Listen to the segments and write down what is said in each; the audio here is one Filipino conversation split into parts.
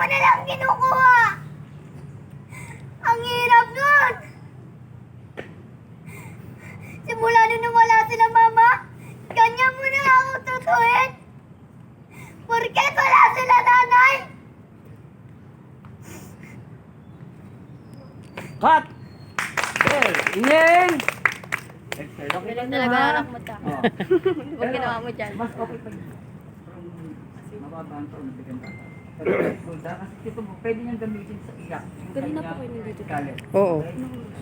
mo na lang kinukuha. Ang hirap nun. Simula nung nawala sila mama, ganyan mo na ako tutuin. Porket wala sila nanay. Cut! Well, inhale! Exhale. Okay lang Talaga ha? anak mo ta. Oh. Huwag ginawa mo dyan. Mas okay pa yun. Mababa ang taon na bigyan tata. Kasi ito mo, pwede niyang gamitin sa iyak. Kanina po kayo nandito. Galit. Oo.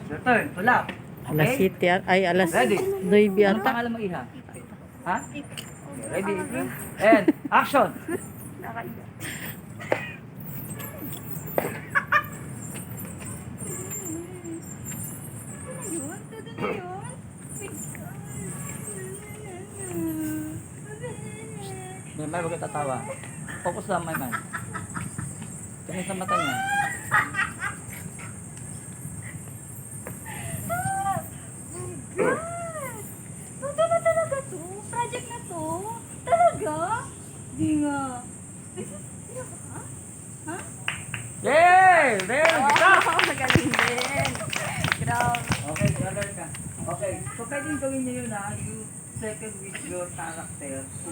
Your turn, tulak. Alas 7 ay alas Ready? 9 Anong ata. pangalan mo, Iha? Ha? Okay, ready? And action! May huwag ka tatawa. Focus lang, may man. Tingin sa mata niya. Ito na talaga to? Project na to? Talaga? Di nga. Yay! There! Stop! Oh, magaling din. Grabe. Okay, brother ka. Okay, so pwedeng gawin niyo yun ha, you second with your character.